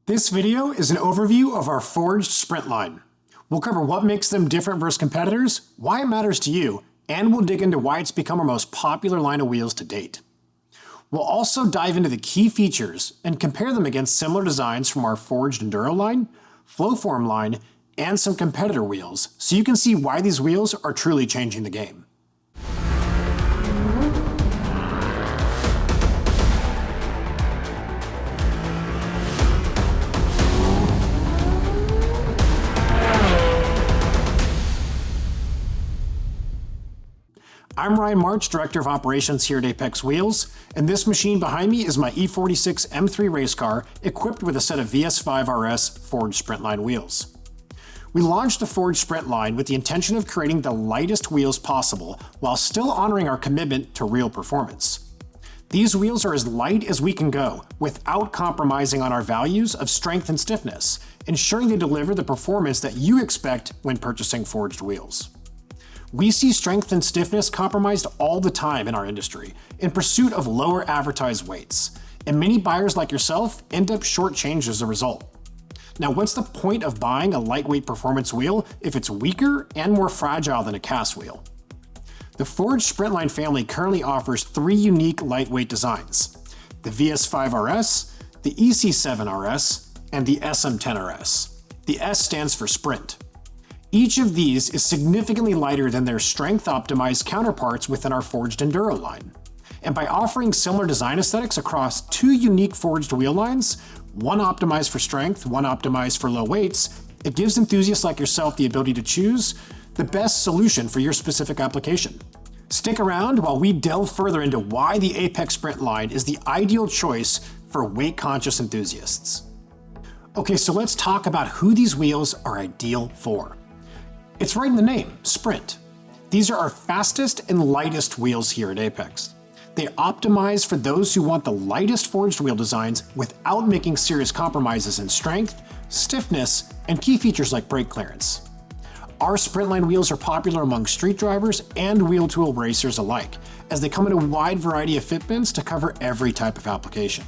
This video is an overview of our forged Sprint line. We'll cover what makes them different versus competitors, why it matters to you, and we'll dig into why it's become our most popular line of wheels to date. We'll also dive into the key features and compare them against similar designs from our forged Enduro line, Flowform line, and some competitor wheels, so you can see why these wheels are truly changing the game. I'm Ryan March, Director of Operations here at Apex Wheels, and this machine behind me is my E46 M3 race car equipped with a set of VS5 RS forged Sprint line wheels. We launched the forged Sprint line with the intention of creating the lightest wheels possible while still honoring our commitment to real performance. These wheels are as light as we can go without compromising on our values of strength and stiffness, ensuring they deliver the performance that you expect when purchasing forged wheels. We see strength and stiffness compromised all the time in our industry in pursuit of lower advertised weights, and many buyers like yourself end up shortchanged as a result. Now, what's the point of buying a lightweight performance wheel if it's weaker and more fragile than a cast wheel? The forged Sprint line family currently offers three unique lightweight designs: the VS5 RS, the EC7 RS, and the SM10 RS. The S stands for Sprint. Each of these is significantly lighter than their strength-optimized counterparts within our forged Enduro line. And by offering similar design aesthetics across two unique forged wheel lines, one optimized for strength, one optimized for low weights, it gives enthusiasts like yourself the ability to choose the best solution for your specific application. Stick around while we delve further into why the Apex Sprint line is the ideal choice for weight-conscious enthusiasts. Okay, so let's talk about who these wheels are ideal for. It's right in the name, Sprint. These are our fastest and lightest wheels here at Apex. They optimize for those who want the lightest forged wheel designs without making serious compromises in strength, stiffness, and key features like brake clearance. Our Sprint line wheels are popular among street drivers and wheel-to-wheel racers alike, as they come in a wide variety of fitments to cover every type of application.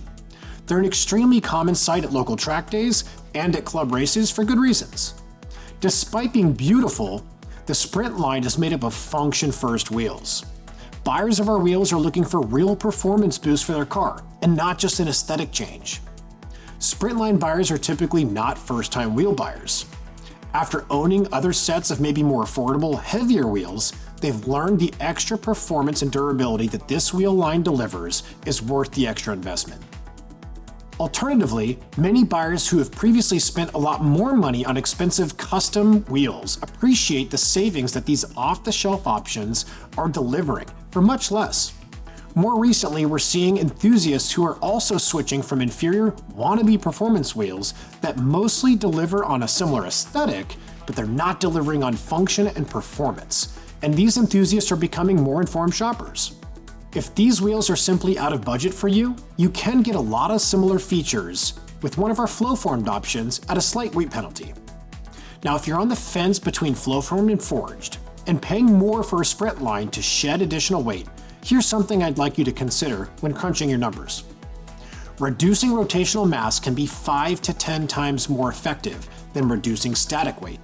They're an extremely common sight at local track days and at club races for good reasons. Despite being beautiful, the Sprint line is made up of function-first wheels. Buyers of our wheels are looking for real performance boosts for their car, and not just an aesthetic change. Sprint line buyers are typically not first-time wheel buyers. After owning other sets of maybe more affordable, heavier wheels, they've learned the extra performance and durability that this wheel line delivers is worth the extra investment. Alternatively, many buyers who have previously spent a lot more money on expensive custom wheels appreciate the savings that these off-the-shelf options are delivering for much less. More recently, we're seeing enthusiasts who are also switching from inferior wannabe performance wheels that mostly deliver on a similar aesthetic, but they're not delivering on function and performance. And these enthusiasts are becoming more informed shoppers. If these wheels are simply out of budget for you, you can get a lot of similar features with one of our flow-formed options at a slight weight penalty. Now, if you're on the fence between flow-formed and forged, and paying more for a Sprint line to shed additional weight, here's something I'd like you to consider when crunching your numbers. Reducing rotational mass can be 5 to 10 times more effective than reducing static weight,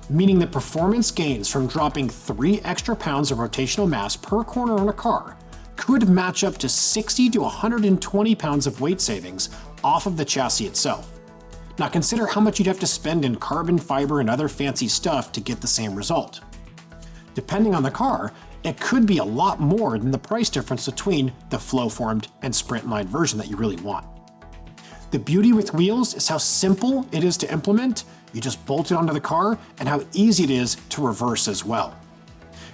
meaning the performance gains from dropping 3 extra pounds of rotational mass per corner on a car could match up to 60 to 120 pounds of weight savings off of the chassis itself. Now consider how much you'd have to spend in carbon fiber and other fancy stuff to get the same result. Depending on the car, it could be a lot more than the price difference between the flow-formed and Sprint line version that you really want. The beauty with wheels is how simple it is to implement. You just bolt it onto the car, and how easy it is to reverse as well.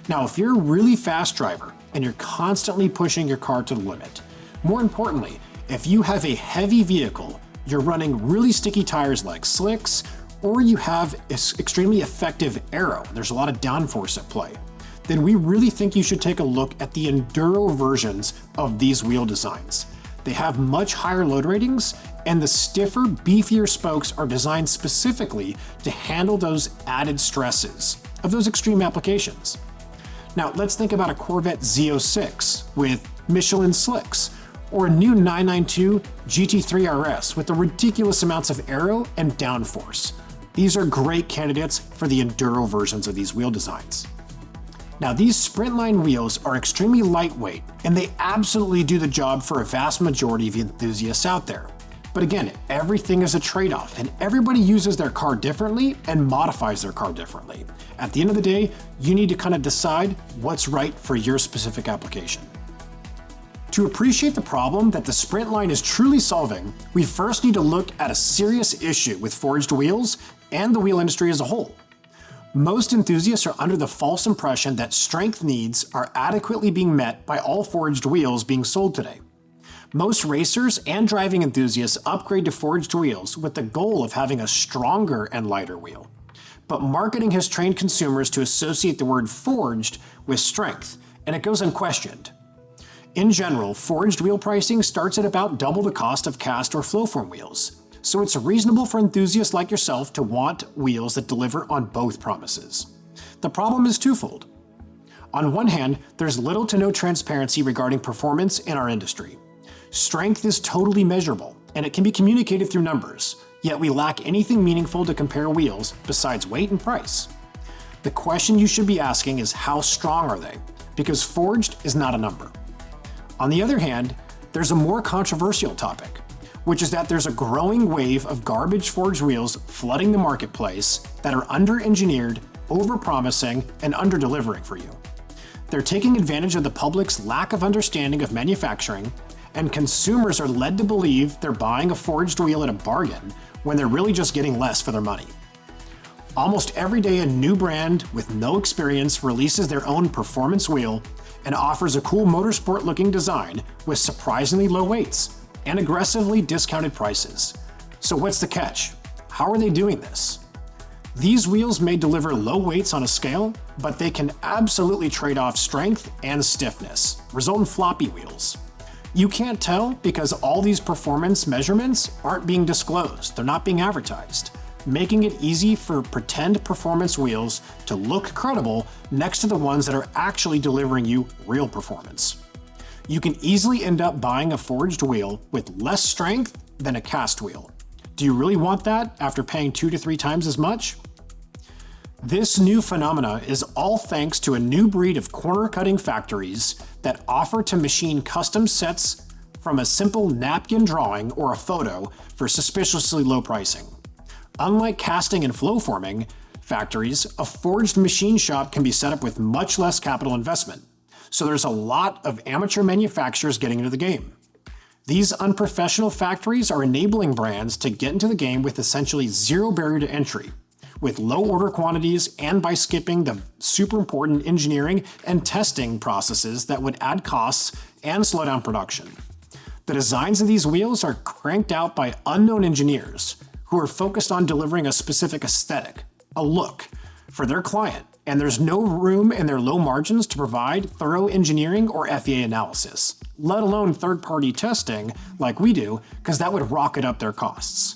Now, if you're a really fast driver and you're constantly pushing your car to the limit, more importantly, if you have a heavy vehicle, you're running really sticky tires like slicks, or you have extremely effective aero, there's a lot of downforce at play, then we really think you should take a look at the Enduro versions of these wheel designs. They have much higher load ratings, and the stiffer, beefier spokes are designed specifically to handle those added stresses of those extreme applications. Now, let's think about a Corvette Z06 with Michelin slicks, or a new 992 GT3 RS with the ridiculous amounts of aero and downforce. These are great candidates for the Enduro versions of these wheel designs. Now, these Sprintline wheels are extremely lightweight, and they absolutely do the job for a vast majority of enthusiasts out there. But again, everything is a trade-off, and everybody uses their car differently and modifies their car differently. At the end of the day, you need to kind of decide what's right for your specific application. To appreciate the problem that the Sprintline is truly solving, we first need to look at a serious issue with forged wheels and the wheel industry as a whole. Most enthusiasts are under the false impression that strength needs are adequately being met by all forged wheels being sold today. Most racers and driving enthusiasts upgrade to forged wheels with the goal of having a stronger and lighter wheel. But marketing has trained consumers to associate the word forged with strength, and it goes unquestioned. In general, forged wheel pricing starts at about double the cost of cast or flowform wheels. So it's reasonable for enthusiasts like yourself to want wheels that deliver on both promises. The problem is twofold. On one hand, there's little to no transparency regarding performance in our industry. Strength is totally measurable, and it can be communicated through numbers, yet we lack anything meaningful to compare wheels besides weight and price. The question you should be asking is how strong are they? Because forged is not a number. On the other hand, there's a more controversial topic, which is that there's a growing wave of garbage forged wheels flooding the marketplace that are under-engineered, over-promising, and under-delivering for you. They're taking advantage of the public's lack of understanding of manufacturing, and consumers are led to believe they're buying a forged wheel at a bargain when they're really just getting less for their money. Almost every day, a new brand with no experience releases their own performance wheel and offers a cool motorsport-looking design with surprisingly low weights and aggressively discounted prices. So what's the catch? How are they doing this? These wheels may deliver low weights on a scale, but they can absolutely trade off strength and stiffness, result in floppy wheels. You can't tell because all these performance measurements aren't being disclosed, they're not being advertised, making it easy for pretend performance wheels to look credible next to the ones that are actually delivering you real performance. You can easily end up buying a forged wheel with less strength than a cast wheel. Do you really want that after paying 2 to 3 times as much? This new phenomena is all thanks to a new breed of corner-cutting factories that offer to machine custom sets from a simple napkin drawing or a photo for suspiciously low pricing. Unlike casting and flow forming factories, a forged machine shop can be set up with much less capital investment. So there's a lot of amateur manufacturers getting into the game. These unprofessional factories are enabling brands to get into the game with essentially zero barrier to entry, with low order quantities and by skipping the super important engineering and testing processes that would add costs and slow down production. The designs of these wheels are cranked out by unknown engineers who are focused on delivering a specific aesthetic, a look, for their client, and there's no room in their low margins to provide thorough engineering or FEA analysis, let alone third-party testing like we do, because that would rocket up their costs.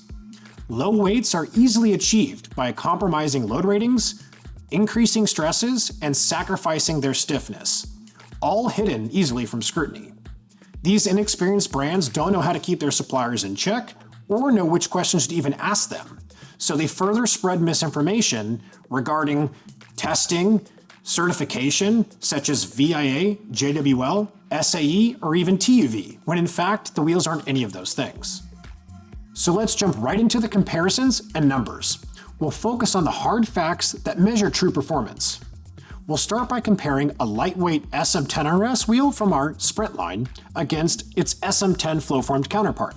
Low weights are easily achieved by compromising load ratings, increasing stresses, and sacrificing their stiffness, all hidden easily from scrutiny. These inexperienced brands don't know how to keep their suppliers in check or know which questions to even ask them, so they further spread misinformation regarding testing, certification, such as VIA, JWL, SAE, or even TUV, when in fact the wheels aren't any of those things. So let's jump right into the comparisons and numbers. We'll focus on the hard facts that measure true performance. We'll start by comparing a lightweight SM10 RS wheel from our Sprint line against its SM10 flow-formed counterpart.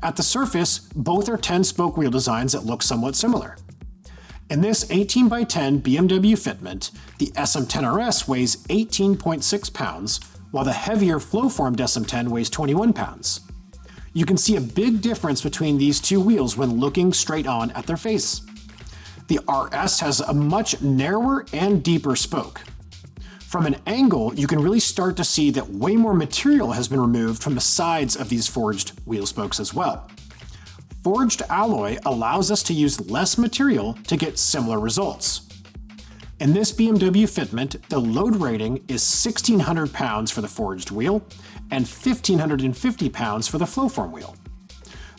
At the surface, both are 10-spoke wheel designs that look somewhat similar. In this 18x10 BMW fitment, the SM10 RS weighs 18.6 pounds, while the heavier flow-formed SM10 weighs 21 pounds. You can see a big difference between these two wheels when looking straight on at their face. The RS has a much narrower and deeper spoke. From an angle, you can really start to see that way more material has been removed from the sides of these forged wheel spokes as well. Forged alloy allows us to use less material to get similar results. In this BMW fitment, the load rating is 1,600 pounds for the forged wheel and 1,550 pounds for the flowform wheel.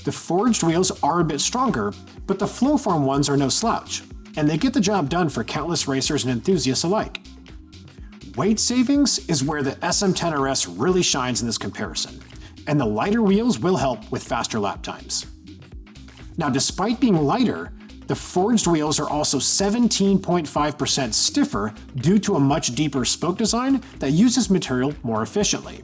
The forged wheels are a bit stronger, but the flowform ones are no slouch, and they get the job done for countless racers and enthusiasts alike. Weight savings is where the SM10 RS really shines in this comparison, and the lighter wheels will help with faster lap times. Now, despite being lighter, the forged wheels are also 17.5% stiffer due to a much deeper spoke design that uses material more efficiently.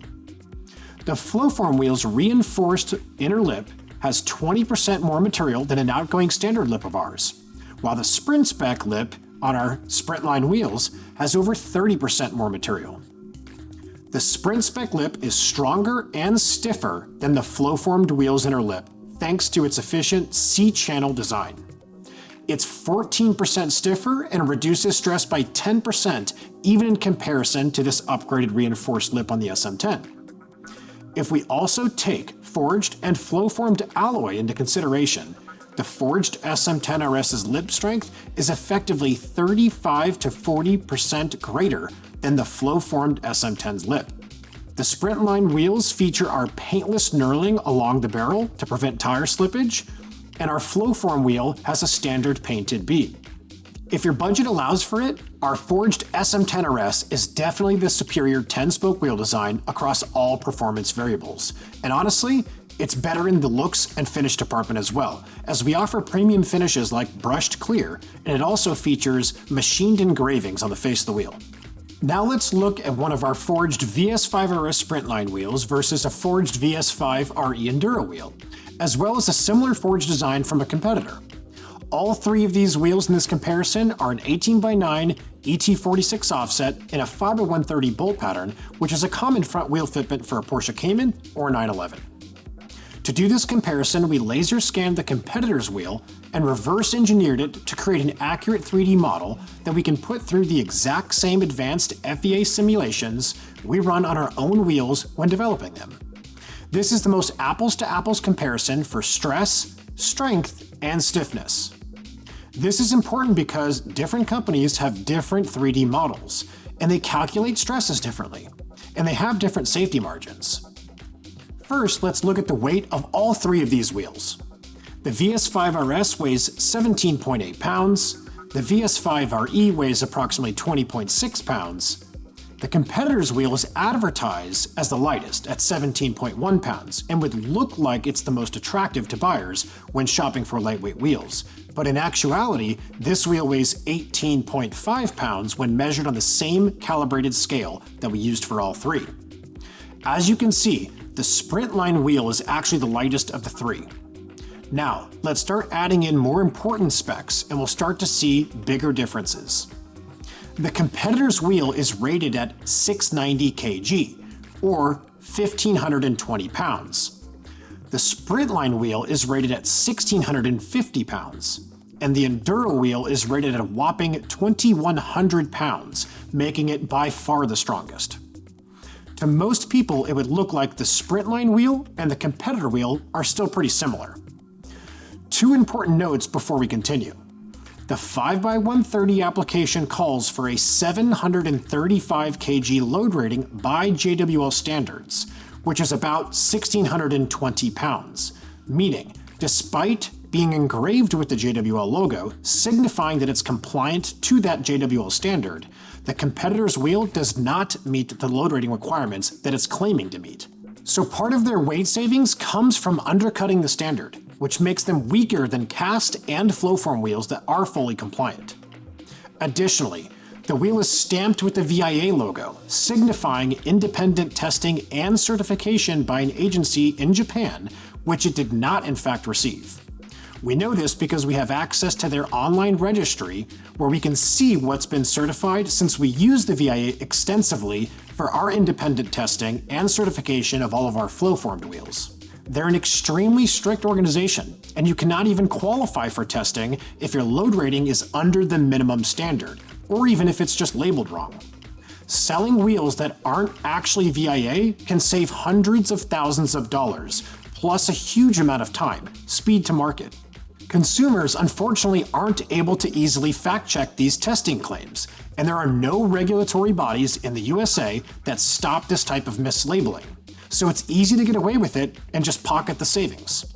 The flowform wheel's reinforced inner lip has 20% more material than an outgoing standard lip of ours, while the sprint spec lip on our Sprintline wheels has over 30% more material. The sprint spec lip is stronger and stiffer than the flowformed wheel's inner lip thanks to its efficient C-channel design. It's 14% stiffer and reduces stress by 10% even in comparison to this upgraded reinforced lip on the SM10. If we also take forged and flow-formed alloy into consideration, the forged SM10 RS's lip strength is effectively 35 to 40% greater than the flow-formed SM10's lip. The Sprintline wheels feature our paintless knurling along the barrel to prevent tire slippage, and our flowform wheel has a standard painted bead. If your budget allows for it, our forged SM10 RS is definitely the superior 10-spoke wheel design across all performance variables. And honestly, it's better in the looks and finish department as well, as we offer premium finishes like brushed clear, and it also features machined engravings on the face of the wheel. Now let's look at one of our forged VS5 RS Sprintline wheels versus a forged VS5 RE Enduro wheel, as well as a similar forged design from a competitor. All three of these wheels in this comparison are an 18x9 ET46 offset in a 5x130 bolt pattern, which is a common front wheel fitment for a Porsche Cayman or 911. To do this comparison, we laser scanned the competitor's wheel and reverse engineered it to create an accurate 3D model that we can put through the exact same advanced FEA simulations we run on our own wheels when developing them. This is the most apples-to-apples comparison for stress, strength, and stiffness. This is important because different companies have different 3D models, and they calculate stresses differently, and they have different safety margins. First, let's look at the weight of all three of these wheels. The VS5 RS weighs 17.8 pounds, the VS5 RE weighs approximately 20.6 pounds. The competitor's wheel is advertised as the lightest at 17.1 pounds and would look like it's the most attractive to buyers when shopping for lightweight wheels. But in actuality, this wheel weighs 18.5 pounds when measured on the same calibrated scale that we used for all three. As you can see, the Sprintline wheel is actually the lightest of the three. Now, let's start adding in more important specs and we'll start to see bigger differences. The competitor's wheel is rated at 690 kg, or 1,520 pounds. The Sprintline wheel is rated at 1,650 pounds, and the Enduro wheel is rated at a whopping 2,100 pounds, making it by far the strongest. To most people, it would look like the Sprintline wheel and the competitor wheel are still pretty similar. Two important notes before we continue. The 5x130 application calls for a 735 kg load rating by JWL standards, which is about 1,620 pounds, meaning despite being engraved with the JWL logo, signifying that it's compliant to that JWL standard, the competitor's wheel does not meet the load rating requirements that it's claiming to meet. So part of their weight savings comes from undercutting the standard, which makes them weaker than cast and flowform wheels that are fully compliant. Additionally, the wheel is stamped with the VIA logo, signifying independent testing and certification by an agency in Japan, which it did not in fact receive. We know this because we have access to their online registry where we can see what's been certified since we use the VIA extensively for our independent testing and certification of all of our flow-formed wheels. They're an extremely strict organization, and you cannot even qualify for testing if your load rating is under the minimum standard, or even if it's just labeled wrong. Selling wheels that aren't actually VIA can save hundreds of thousands of dollars, plus a huge amount of time, speed to market. Consumers unfortunately aren't able to easily fact-check these testing claims, and there are no regulatory bodies in the USA that stop this type of mislabeling. So it's easy to get away with it and just pocket the savings.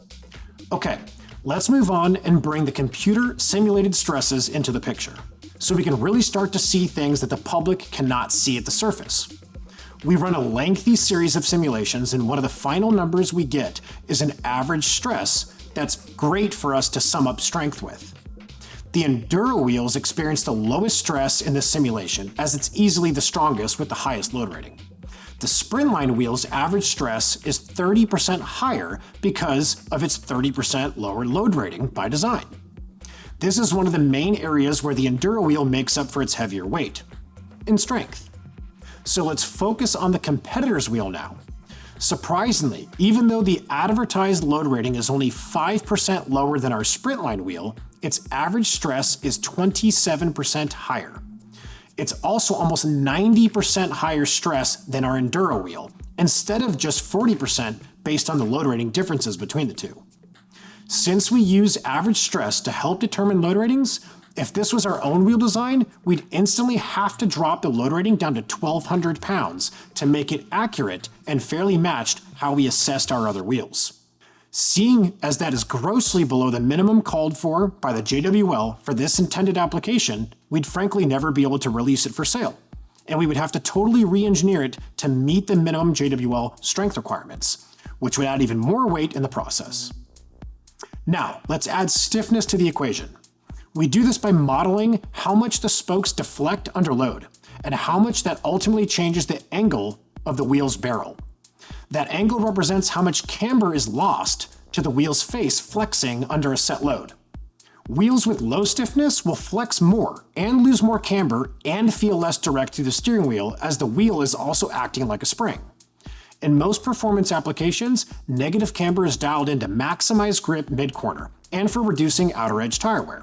Okay, let's move on and bring the computer simulated stresses into the picture, so we can really start to see things that the public cannot see at the surface. We run a lengthy series of simulations, and one of the final numbers we get is an average stress that's great for us to sum up strength with. The Enduro wheels experience the lowest stress in this simulation, as it's easily the strongest with the highest load rating. The Sprintline wheel's average stress is 30% higher because of its 30% lower load rating by design. This is one of the main areas where the Enduro wheel makes up for its heavier weight, in strength. So let's focus on the competitor's wheel now. Surprisingly, even though the advertised load rating is only 5% lower than our Sprintline wheel, its average stress is 27% higher. It's also almost 90% higher stress than our Enduro wheel, instead of just 40% based on the load rating differences between the two. Since we use average stress to help determine load ratings, if this was our own wheel design, we'd instantly have to drop the load rating down to 1,200 pounds to make it accurate and fairly matched how we assessed our other wheels. Seeing as that is grossly below the minimum called for by the JWL for this intended application, we'd frankly never be able to release it for sale, and we would have to totally re-engineer it to meet the minimum JWL strength requirements, which would add even more weight in the process. Now, let's add stiffness to the equation. We do this by modeling how much the spokes deflect under load, and how much that ultimately changes the angle of the wheel's barrel. That angle represents how much camber is lost to the wheel's face flexing under a set load. Wheels with low stiffness will flex more and lose more camber and feel less direct through the steering wheel, as the wheel is also acting like a spring. In most performance applications, negative camber is dialed in to maximize grip mid-corner and for reducing outer edge tire wear.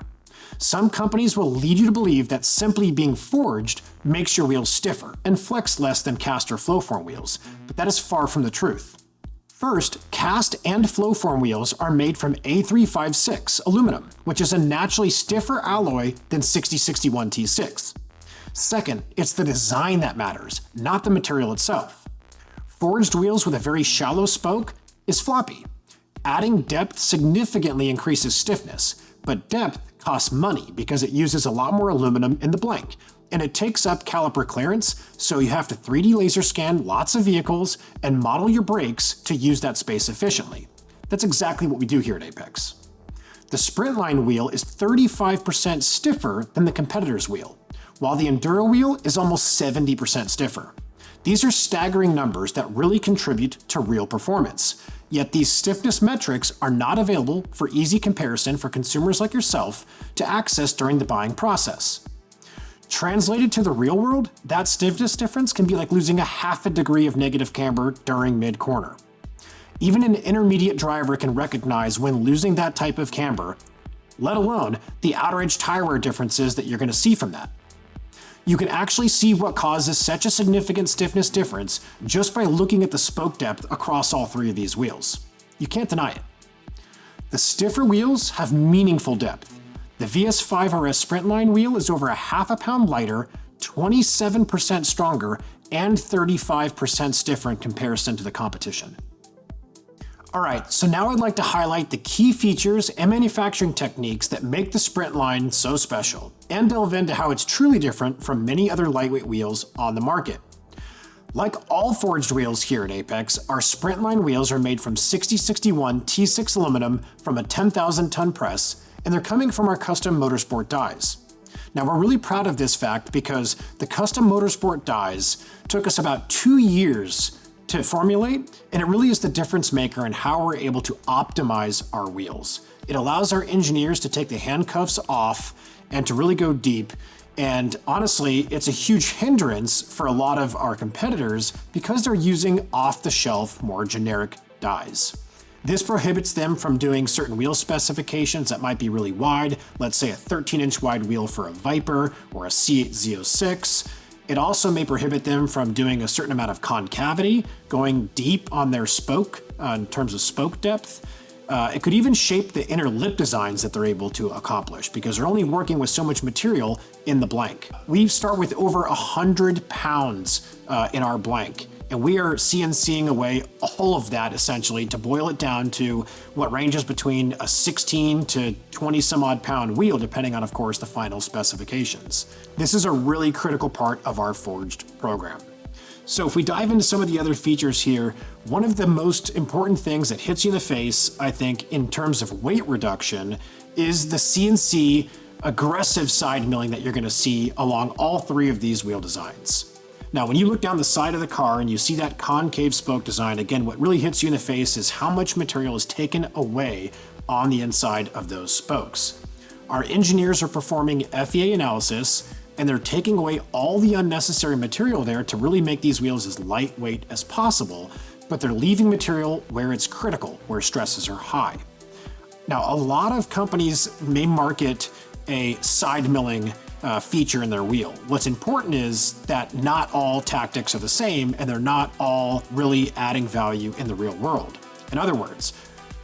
Some companies will lead you to believe that simply being forged makes your wheels stiffer and flex less than cast or flowform wheels, but that is far from the truth. First, cast and flowform wheels are made from A356 aluminum, which is a naturally stiffer alloy than 6061 T6. Second, it's the design that matters, not the material itself. Forged wheels with a very shallow spoke is floppy. Adding depth significantly increases stiffness, but depth costs money because it uses a lot more aluminum in the blank, and it takes up caliper clearance, so you have to 3D laser scan lots of vehicles and model your brakes to use that space efficiently. That's exactly what we do here at Apex. The Sprintline wheel is 35% stiffer than the competitor's wheel, while the Enduro wheel is almost 70% stiffer. These are staggering numbers that really contribute to real performance. Yet these stiffness metrics are not available for easy comparison for consumers like yourself to access during the buying process. Translated to the real world, that stiffness difference can be like losing a half a degree of negative camber during mid-corner. Even an intermediate driver can recognize when losing that type of camber, let alone the outer edge tire wear differences that you're going to see from that. You can actually see what causes such a significant stiffness difference just by looking at the spoke depth across all three of these wheels. You can't deny it. The stiffer wheels have meaningful depth. The VS5RS Sprintline wheel is over a half a pound lighter, 27% stronger, and 35% stiffer in comparison to the competition. Alright, so now I'd like to highlight the key features and manufacturing techniques that make the Sprintline so special, and delve into how it's truly different from many other lightweight wheels on the market. Like all forged wheels here at Apex, our Sprintline wheels are made from 6061 T6 aluminum from a 10,000 ton press, and they're coming from our custom motorsport dies. Now we're really proud of this fact because the custom motorsport dies took us about 2 years to formulate, and it really is the difference maker in how we're able to optimize our wheels. It allows our engineers to take the handcuffs off and to really go deep, and honestly, it's a huge hindrance for a lot of our competitors because they're using off-the-shelf, more generic dies. This prohibits them from doing certain wheel specifications that might be really wide, let's say a 13-inch wide wheel for a Viper or a C8 Z06. It also may prohibit them from doing a certain amount of concavity, going deep on their spoke in terms of spoke depth. It could even shape the inner lip designs that they're able to accomplish because they're only working with so much material in the blank. We start with over 100 pounds in our blank, and we are CNCing away all of that essentially to boil it down to what ranges between a 16 to 20 some odd pound wheel, depending on, of course, the final specifications. This is a really critical part of our forged program. So if we dive into some of the other features here, one of the most important things that hits you in the face, I think, in terms of weight reduction is the CNC aggressive side milling that you're going to see along all three of these wheel designs. Now, when you look down the side of the car and you see that concave spoke design, again, what really hits you in the face is how much material is taken away on the inside of those spokes. Our engineers are performing FEA analysis, and they're taking away all the unnecessary material there to really make these wheels as lightweight as possible, but they're leaving material where it's critical, where stresses are high. Now, a lot of companies may market a side milling feature in their wheel. What's important is that not all tactics are the same, and they're not all really adding value in the real world. In other words,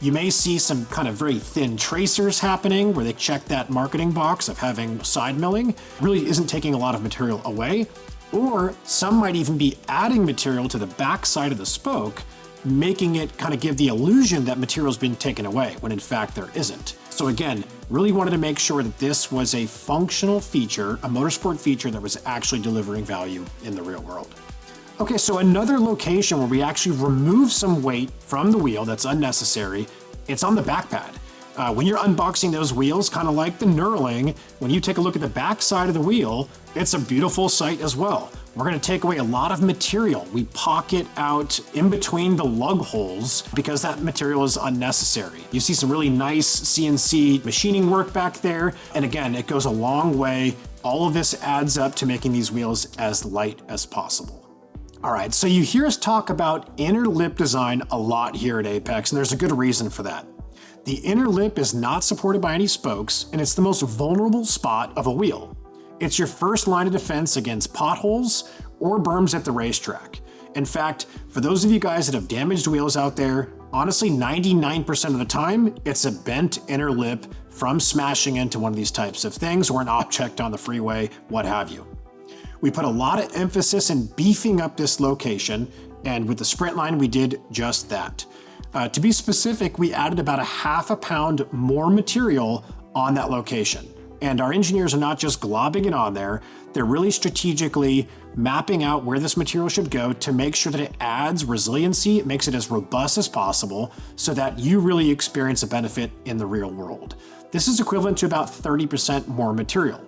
you may see some kind of very thin tracers happening where they check that marketing box of having side milling, really isn't taking a lot of material away, or some might even be adding material to the back side of the spoke, making it kind of give the illusion that material's been taken away when in fact there isn't. So again, really wanted to make sure that this was a functional feature, a motorsport feature that was actually delivering value in the real world. Okay, so another location where we actually remove some weight from the wheel that's unnecessary, it's on the back pad. When you're unboxing those wheels, kind of like the knurling, when you take a look at the back side of the wheel, it's a beautiful sight as well. We're going to take away a lot of material. We pocket out in between the lug holes because that material is unnecessary. You see some really nice CNC machining work back there. And again, it goes a long way. All of this adds up to making these wheels as light as possible. All right, so you hear us talk about inner lip design a lot here at Apex, and there's a good reason for that. The inner lip is not supported by any spokes, and it's the most vulnerable spot of a wheel. It's your first line of defense against potholes or berms at the racetrack. In fact, for those of you guys that have damaged wheels out there, honestly, 99% of the time, it's a bent inner lip from smashing into one of these types of things or an object on the freeway, what have you. We put a lot of emphasis in beefing up this location, and with the sprint line, we did just that. To be specific, we added about a half a pound more material on that location. And our engineers are not just globbing it on there, they're really strategically mapping out where this material should go to make sure that it adds resiliency, it makes it as robust as possible so that you really experience a benefit in the real world. This is equivalent to about 30% more material.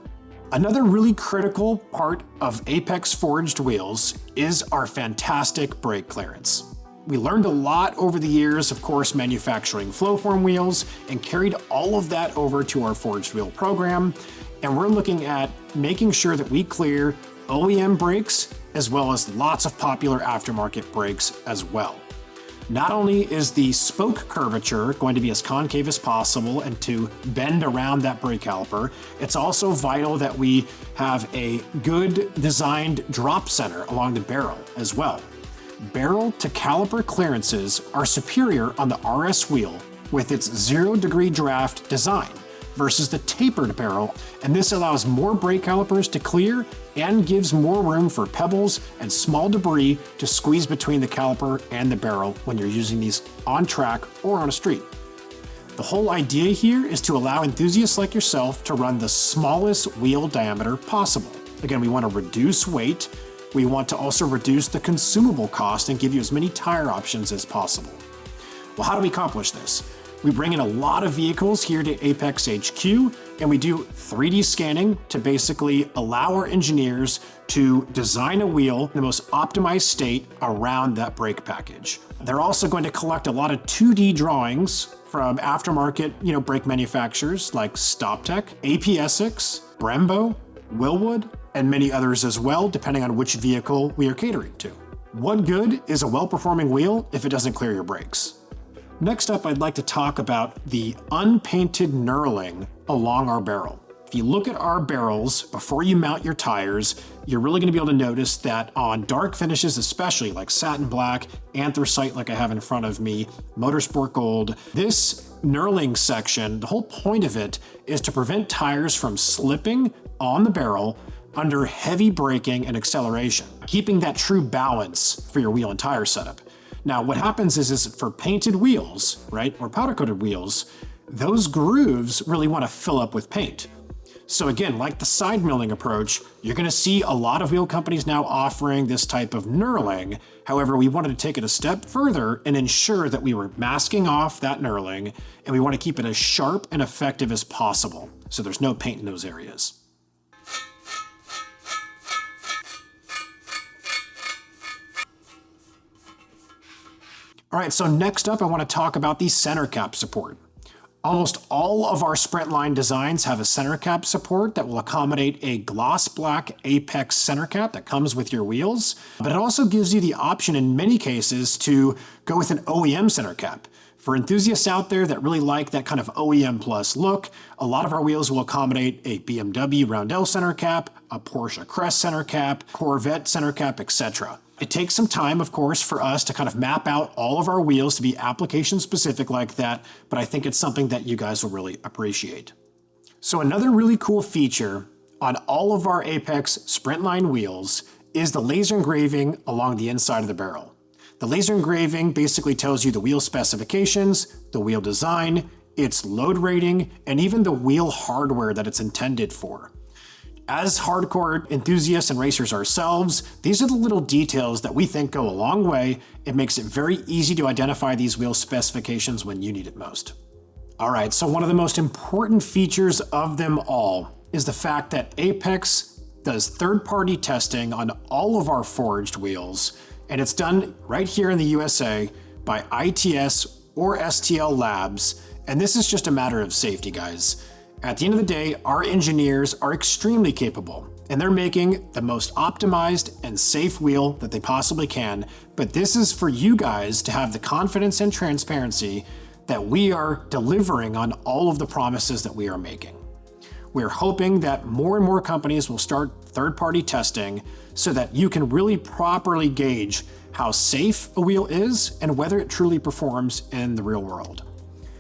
Another really critical part of Apex forged wheels is our fantastic brake clearance. We learned a lot over the years, of course, manufacturing flowform wheels and carried all of that over to our forged wheel program. And we're looking at making sure that we clear OEM brakes as well as lots of popular aftermarket brakes as well. Not only is the spoke curvature going to be as concave as possible and to bend around that brake caliper, it's also vital that we have a good designed drop center along the barrel as well. Barrel to caliper clearances are superior on the RS wheel with its 0-degree draft design versus the tapered barrel, and this allows more brake calipers to clear and gives more room for pebbles and small debris to squeeze between the caliper and the barrel when you're using these on track or on a street. The whole idea here is to allow enthusiasts like yourself to run the smallest wheel diameter possible. Again, we want to reduce weight. We want to also reduce the consumable cost and give you as many tire options as possible. Well, how do we accomplish this? We bring in a lot of vehicles here to Apex HQ, and we do 3D scanning to basically allow our engineers to design a wheel in the most optimized state around that brake package. They're also going to collect a lot of 2D drawings from aftermarket, brake manufacturers like StopTech, APSX, Brembo, Willwood, and many others as well, depending on which vehicle we are catering to. What good is a well-performing wheel if it doesn't clear your brakes? Next up, I'd like to talk about the unpainted knurling along our barrel. If you look at our barrels before you mount your tires, you're really going to be able to notice that on dark finishes, especially like satin black, anthracite like I have in front of me, motorsport gold, this knurling section, the whole point of it is to prevent tires from slipping on the barrel under heavy braking and acceleration, keeping that true balance for your wheel and tire setup. Now, what happens is for painted wheels, right, or powder coated wheels, those grooves really want to fill up with paint. So again, like the side milling approach, you're going to see a lot of wheel companies now offering this type of knurling. However, we wanted to take it a step further and ensure that we were masking off that knurling, and we want to keep it as sharp and effective as possible, so there's no paint in those areas. All right, so next up, I want to talk about the center cap support. Almost all of our sprint line designs have a center cap support that will accommodate a gloss black Apex center cap that comes with your wheels, but it also gives you the option in many cases to go with an OEM center cap. For enthusiasts out there that really like that kind of OEM plus look, a lot of our wheels will accommodate a BMW Roundel center cap, a Porsche Crest center cap, Corvette center cap, etc. It takes some time, of course, for us to kind of map out all of our wheels to be application specific like that, but I think it's something that you guys will really appreciate. So another really cool feature on all of our Apex sprint line wheels is the laser engraving along the inside of the barrel. The laser engraving basically tells you the wheel specifications, the wheel design, its load rating, and even the wheel hardware that it's intended for. As hardcore enthusiasts and racers ourselves, these are the little details that we think go a long way. It makes it very easy to identify these wheel specifications when you need it most. All right, so one of the most important features of them all is the fact that Apex does third-party testing on all of our forged wheels, and it's done right here in the USA by ITS or STL Labs, and this is just a matter of safety, guys. At the end of the day, our engineers are extremely capable, and they're making the most optimized and safe wheel that they possibly can, but this is for you guys to have the confidence and transparency that we are delivering on all of the promises that we are making. We're hoping that more and more companies will start third-party testing so that you can really properly gauge how safe a wheel is and whether it truly performs in the real world.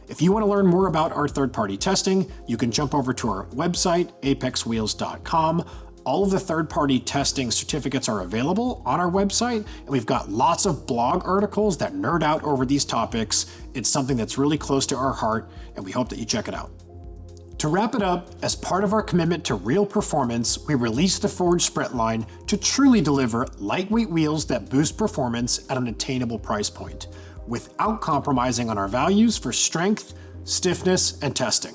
If you want to learn more about our third-party testing, you can jump over to our website, apexwheels.com. All of the third-party testing certificates are available on our website, and we've got lots of blog articles that nerd out over these topics. It's something that's really close to our heart, and we hope that you check it out. To wrap it up, as part of our commitment to real performance, we released the Forged Sprint line to truly deliver lightweight wheels that boost performance at an attainable price point, without compromising on our values for strength, stiffness, and testing.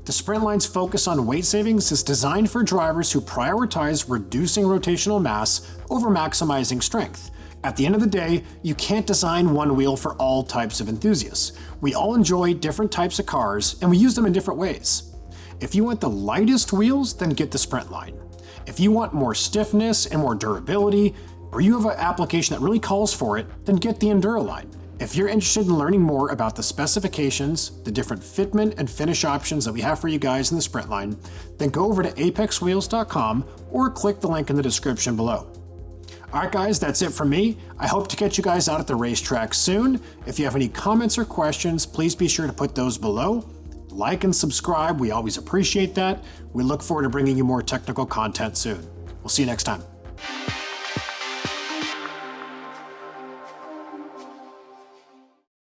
The Sprint line's focus on weight savings is designed for drivers who prioritize reducing rotational mass over maximizing strength. At the end of the day, you can't design one wheel for all types of enthusiasts. We all enjoy different types of cars, and we use them in different ways. If you want the lightest wheels, then get the Sprint line. If you want more stiffness and more durability, or you have an application that really calls for it, then get the Enduro line. If you're interested in learning more about the specifications, the different fitment and finish options that we have for you guys in the Sprint line, then go over to apexwheels.com or click the link in the description below. All right, guys, that's it from me. I hope to catch you guys out at the racetrack soon. If you have any comments or questions, please be sure to put those below. Like and subscribe. We always appreciate that. We look forward to bringing you more technical content soon. We'll see you next time.